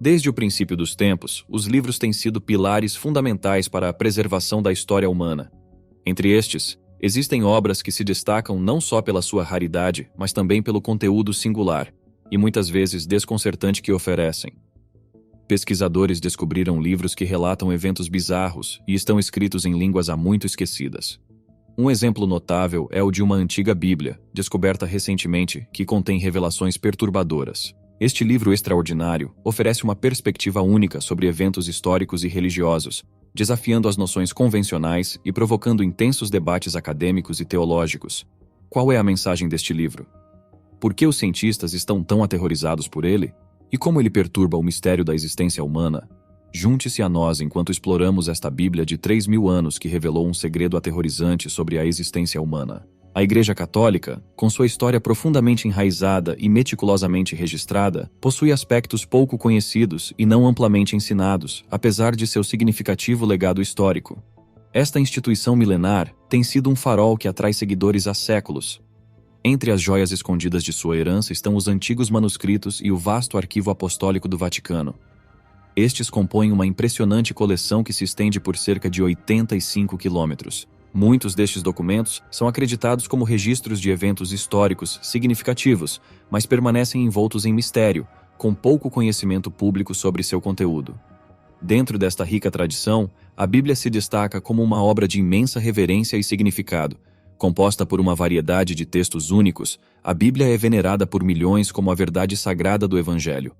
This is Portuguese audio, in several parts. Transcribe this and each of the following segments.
Desde o princípio dos tempos, os livros têm sido pilares fundamentais para a preservação da história humana. Entre estes, existem obras que se destacam não só pela sua raridade, mas também pelo conteúdo singular, e muitas vezes desconcertante que oferecem. Pesquisadores descobriram livros que relatam eventos bizarros e estão escritos em línguas há muito esquecidas. Um exemplo notável é o de uma antiga Bíblia, descoberta recentemente, que contém revelações perturbadoras. Este livro extraordinário oferece uma perspectiva única sobre eventos históricos e religiosos, desafiando as noções convencionais e provocando intensos debates acadêmicos e teológicos. Qual é a mensagem deste livro? Por que os cientistas estão tão aterrorizados por ele? E como ele perturba o mistério da existência humana? Junte-se a nós enquanto exploramos esta Bíblia de 3.000 anos que revelou um segredo aterrorizante sobre a existência humana. A Igreja Católica, com sua história profundamente enraizada e meticulosamente registrada, possui aspectos pouco conhecidos e não amplamente ensinados, apesar de seu significativo legado histórico. Esta instituição milenar tem sido um farol que atrai seguidores há séculos. Entre as joias escondidas de sua herança estão os antigos manuscritos e o vasto arquivo apostólico do Vaticano. Estes compõem uma impressionante coleção que se estende por cerca de 85 quilômetros. Muitos destes documentos são acreditados como registros de eventos históricos significativos, mas permanecem envoltos em mistério, com pouco conhecimento público sobre seu conteúdo. Dentro desta rica tradição, a Bíblia se destaca como uma obra de imensa reverência e significado. Composta por uma variedade de textos únicos, a Bíblia é venerada por milhões como a verdade sagrada do Evangelho.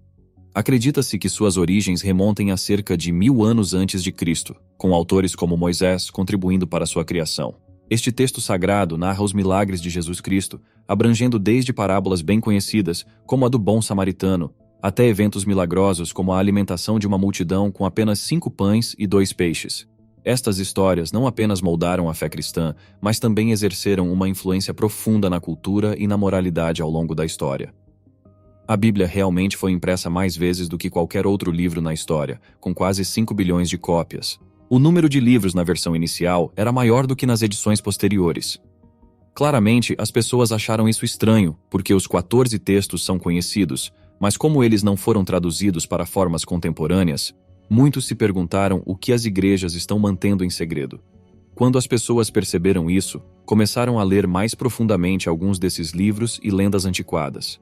Acredita-se que suas origens remontem a cerca de 1000 anos antes de Cristo, com autores como Moisés contribuindo para sua criação. Este texto sagrado narra os milagres de Jesus Cristo, abrangendo desde parábolas bem conhecidas, como a do bom samaritano, até eventos milagrosos como a alimentação de uma multidão com apenas 5 pães e 2 peixes. Estas histórias não apenas moldaram a fé cristã, mas também exerceram uma influência profunda na cultura e na moralidade ao longo da história. A Bíblia realmente foi impressa mais vezes do que qualquer outro livro na história, com quase 5 bilhões de cópias. O número de livros na versão inicial era maior do que nas edições posteriores. Claramente, as pessoas acharam isso estranho, porque os 14 textos são conhecidos, mas como eles não foram traduzidos para formas contemporâneas, muitos se perguntaram o que as igrejas estão mantendo em segredo. Quando as pessoas perceberam isso, começaram a ler mais profundamente alguns desses livros e lendas antiquadas.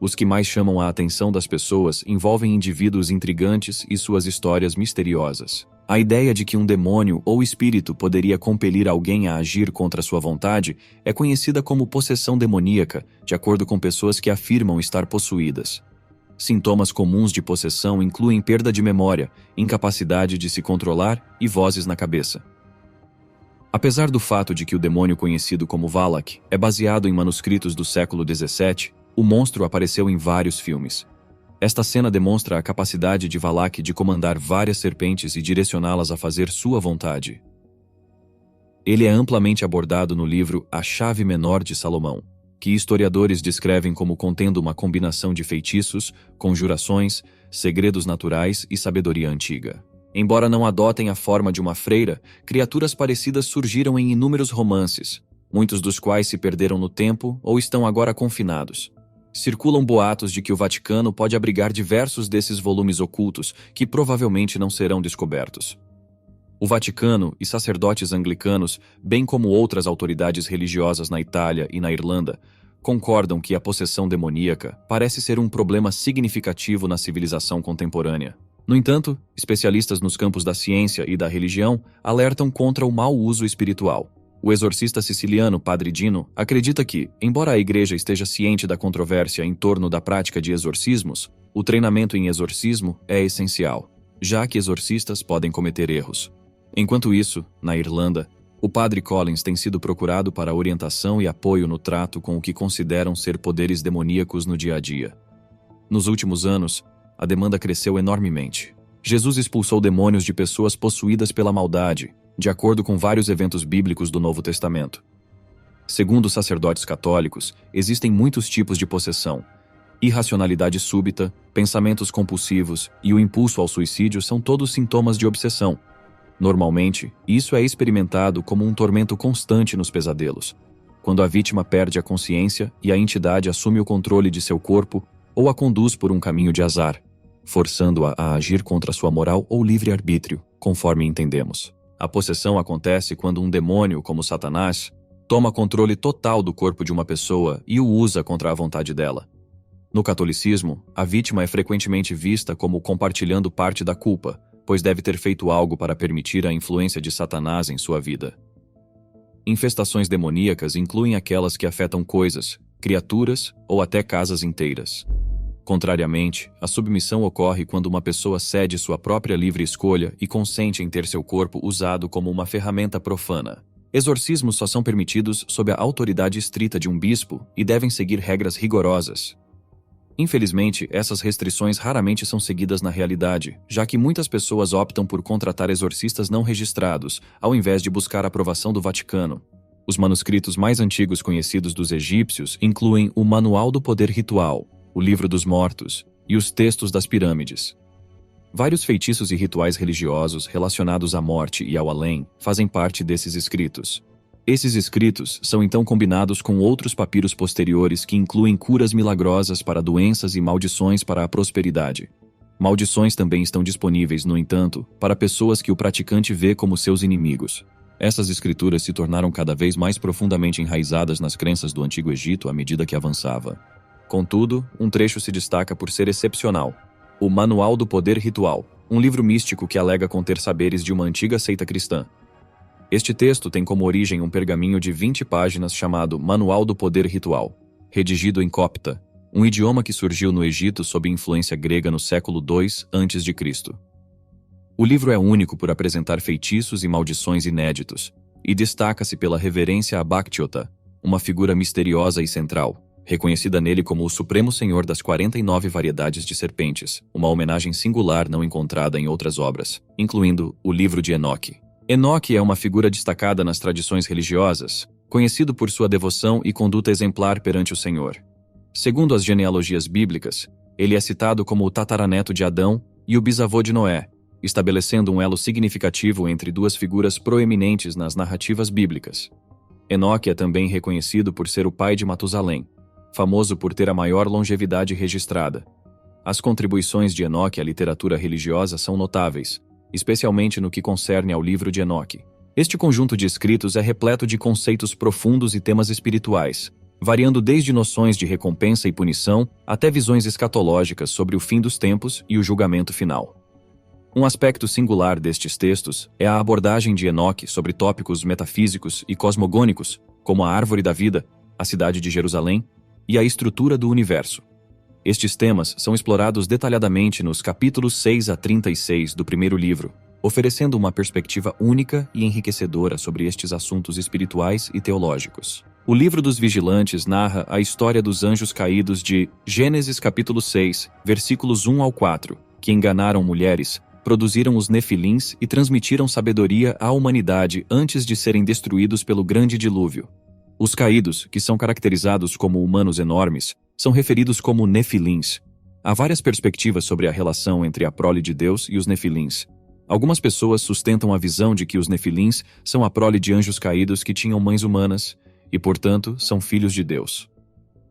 Os que mais chamam a atenção das pessoas envolvem indivíduos intrigantes e suas histórias misteriosas. A ideia de que um demônio ou espírito poderia compelir alguém a agir contra sua vontade é conhecida como possessão demoníaca, de acordo com pessoas que afirmam estar possuídas. Sintomas comuns de possessão incluem perda de memória, incapacidade de se controlar e vozes na cabeça. Apesar do fato de que o demônio conhecido como Valak é baseado em manuscritos do século XVII, o monstro apareceu em vários filmes. Esta cena demonstra a capacidade de Valak de comandar várias serpentes e direcioná-las a fazer sua vontade. Ele é amplamente abordado no livro A Chave Menor de Salomão, que historiadores descrevem como contendo uma combinação de feitiços, conjurações, segredos naturais e sabedoria antiga. Embora não adotem a forma de uma freira, criaturas parecidas surgiram em inúmeros romances, muitos dos quais se perderam no tempo ou estão agora confinados. Circulam boatos de que o Vaticano pode abrigar diversos desses volumes ocultos que provavelmente não serão descobertos. O Vaticano e sacerdotes anglicanos, bem como outras autoridades religiosas na Itália e na Irlanda, concordam que a possessão demoníaca parece ser um problema significativo na civilização contemporânea. No entanto, especialistas nos campos da ciência e da religião alertam contra o mau uso espiritual. O exorcista siciliano Padre Dino acredita que, embora a igreja esteja ciente da controvérsia em torno da prática de exorcismos, o treinamento em exorcismo é essencial, já que exorcistas podem cometer erros. Enquanto isso, na Irlanda, o Padre Collins tem sido procurado para orientação e apoio no trato com o que consideram ser poderes demoníacos no dia a dia. Nos últimos anos, a demanda cresceu enormemente. Jesus expulsou demônios de pessoas possuídas pela maldade, de acordo com vários eventos bíblicos do Novo Testamento. Segundo os sacerdotes católicos, existem muitos tipos de possessão. Irracionalidade súbita, pensamentos compulsivos e o impulso ao suicídio são todos sintomas de obsessão. Normalmente, isso é experimentado como um tormento constante nos pesadelos, quando a vítima perde a consciência e a entidade assume o controle de seu corpo ou a conduz por um caminho de azar. forçando-a a agir contra sua moral ou livre-arbítrio, conforme entendemos. A possessão acontece quando um demônio, como Satanás, toma controle total do corpo de uma pessoa e o usa contra a vontade dela. No catolicismo, a vítima é frequentemente vista como compartilhando parte da culpa, pois deve ter feito algo para permitir a influência de Satanás em sua vida. Infestações demoníacas incluem aquelas que afetam coisas, criaturas ou até casas inteiras. Contrariamente, a submissão ocorre quando uma pessoa cede sua própria livre escolha e consente em ter seu corpo usado como uma ferramenta profana. Exorcismos só são permitidos sob a autoridade estrita de um bispo e devem seguir regras rigorosas. Infelizmente, essas restrições raramente são seguidas na realidade, já que muitas pessoas optam por contratar exorcistas não registrados, ao invés de buscar a aprovação do Vaticano. Os manuscritos mais antigos conhecidos dos egípcios incluem o Manual do Poder Ritual, o Livro dos Mortos e os Textos das Pirâmides. Vários feitiços e rituais religiosos relacionados à morte e ao além fazem parte desses escritos. Esses escritos são então combinados com outros papiros posteriores que incluem curas milagrosas para doenças e maldições para a prosperidade. Maldições também estão disponíveis, no entanto, para pessoas que o praticante vê como seus inimigos. Essas escrituras se tornaram cada vez mais profundamente enraizadas nas crenças do Antigo Egito à medida que avançava. Contudo, um trecho se destaca por ser excepcional: o Manual do Poder Ritual, um livro místico que alega conter saberes de uma antiga seita cristã. Este texto tem como origem um pergaminho de 20 páginas chamado Manual do Poder Ritual, redigido em copta, um idioma que surgiu no Egito sob influência grega no século II a.C. O livro é único por apresentar feitiços e maldições inéditos, e destaca-se pela reverência a Baktiota, uma figura misteriosa e central, reconhecida nele como o Supremo Senhor das 49 variedades de serpentes, uma homenagem singular não encontrada em outras obras, incluindo o Livro de Enoque. Enoque é uma figura destacada nas tradições religiosas, conhecido por sua devoção e conduta exemplar perante o Senhor. Segundo as genealogias bíblicas, ele é citado como o tataraneto de Adão e o bisavô de Noé, estabelecendo um elo significativo entre duas figuras proeminentes nas narrativas bíblicas. Enoque é também reconhecido por ser o pai de Matusalém, famoso por ter a maior longevidade registrada. As contribuições de Enoque à literatura religiosa são notáveis, especialmente no que concerne ao livro de Enoque. Este conjunto de escritos é repleto de conceitos profundos e temas espirituais, variando desde noções de recompensa e punição até visões escatológicas sobre o fim dos tempos e o julgamento final. Um aspecto singular destes textos é a abordagem de Enoque sobre tópicos metafísicos e cosmogônicos, como a árvore da vida, a cidade de Jerusalém e a estrutura do universo. Estes temas são explorados detalhadamente nos capítulos 6 a 36 do primeiro livro, oferecendo uma perspectiva única e enriquecedora sobre estes assuntos espirituais e teológicos. O Livro dos Vigilantes narra a história dos anjos caídos de Gênesis capítulo 6, versículos 1 ao 4, que enganaram mulheres, produziram os nefilins e transmitiram sabedoria à humanidade antes de serem destruídos pelo grande dilúvio. Os caídos, que são caracterizados como humanos enormes, são referidos como nefilins. Há várias perspectivas sobre a relação entre a prole de Deus e os nefilins. Algumas pessoas sustentam a visão de que os nefilins são a prole de anjos caídos que tinham mães humanas e, portanto, são filhos de Deus.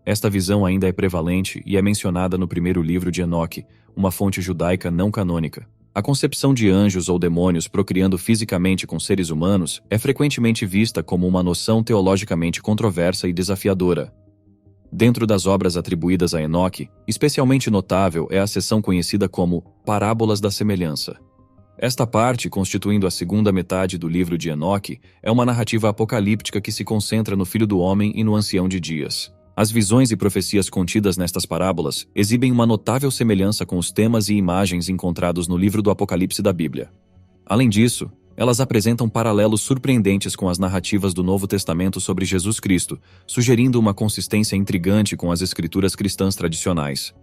Esta visão ainda é prevalente e é mencionada no primeiro livro de Enoque, uma fonte judaica não canônica. A concepção de anjos ou demônios procriando fisicamente com seres humanos é frequentemente vista como uma noção teologicamente controversa e desafiadora. Dentro das obras atribuídas a Enoque, especialmente notável é a seção conhecida como Parábolas da Semelhança. Esta parte, constituindo a segunda metade do livro de Enoque, é uma narrativa apocalíptica que se concentra no Filho do Homem e no Ancião de Dias. As visões e profecias contidas nestas parábolas exibem uma notável semelhança com os temas e imagens encontrados no livro do Apocalipse da Bíblia. Além disso, elas apresentam paralelos surpreendentes com as narrativas do Novo Testamento sobre Jesus Cristo, sugerindo uma consistência intrigante com as escrituras cristãs tradicionais.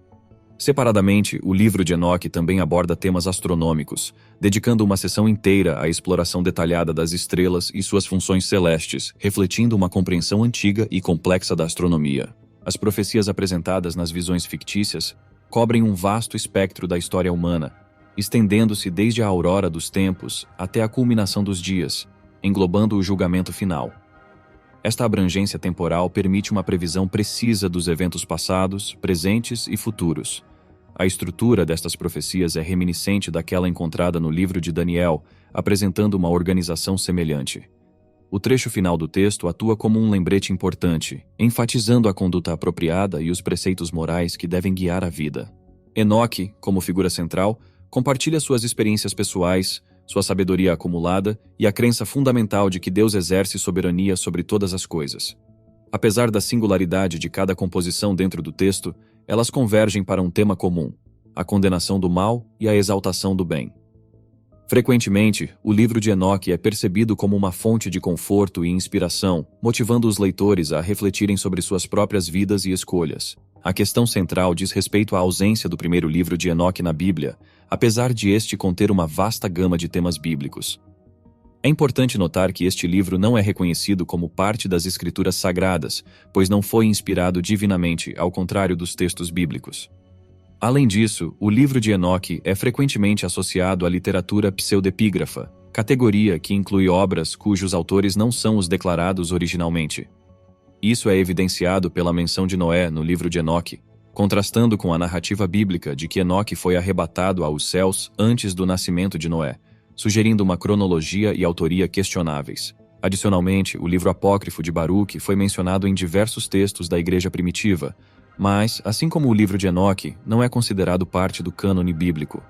Separadamente, o livro de Enoque também aborda temas astronômicos, dedicando uma seção inteira à exploração detalhada das estrelas e suas funções celestes, refletindo uma compreensão antiga e complexa da astronomia. As profecias apresentadas nas visões fictícias cobrem um vasto espectro da história humana, estendendo-se desde a aurora dos tempos até a culminação dos dias, englobando o julgamento final. Esta abrangência temporal permite uma previsão precisa dos eventos passados, presentes e futuros. A estrutura destas profecias é reminiscente daquela encontrada no livro de Daniel, apresentando uma organização semelhante. O trecho final do texto atua como um lembrete importante, enfatizando a conduta apropriada e os preceitos morais que devem guiar a vida. Enoque, como figura central, compartilha suas experiências pessoais, sua sabedoria acumulada e a crença fundamental de que Deus exerce soberania sobre todas as coisas. Apesar da singularidade de cada composição dentro do texto, elas convergem para um tema comum: a condenação do mal e a exaltação do bem. Frequentemente, o livro de Enoque é percebido como uma fonte de conforto e inspiração, motivando os leitores a refletirem sobre suas próprias vidas e escolhas. A questão central diz respeito à ausência do primeiro livro de Enoque na Bíblia, apesar de este conter uma vasta gama de temas bíblicos. É importante notar que este livro não é reconhecido como parte das Escrituras Sagradas, pois não foi inspirado divinamente, ao contrário dos textos bíblicos. Além disso, o livro de Enoque é frequentemente associado à literatura pseudepígrafa, categoria que inclui obras cujos autores não são os declarados originalmente. Isso é evidenciado pela menção de Noé no livro de Enoque, contrastando com a narrativa bíblica de que Enoque foi arrebatado aos céus antes do nascimento de Noé, sugerindo uma cronologia e autoria questionáveis. Adicionalmente, o livro apócrifo de Baruque foi mencionado em diversos textos da Igreja primitiva, mas, assim como o livro de Enoque, não é considerado parte do cânone bíblico.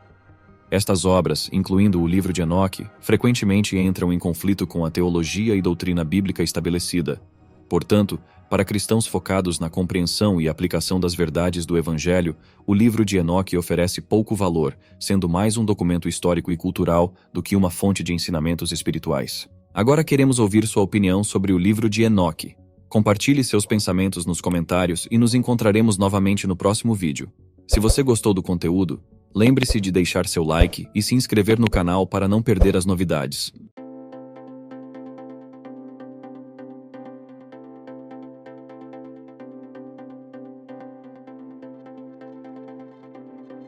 Estas obras, incluindo o livro de Enoque, frequentemente entram em conflito com a teologia e doutrina bíblica estabelecida. Portanto, para cristãos focados na compreensão e aplicação das verdades do Evangelho, o livro de Enoque oferece pouco valor, sendo mais um documento histórico e cultural do que uma fonte de ensinamentos espirituais. Agora queremos ouvir sua opinião sobre o livro de Enoque. Compartilhe seus pensamentos nos comentários e nos encontraremos novamente no próximo vídeo. Se você gostou do conteúdo, lembre-se de deixar seu like e se inscrever no canal para não perder as novidades.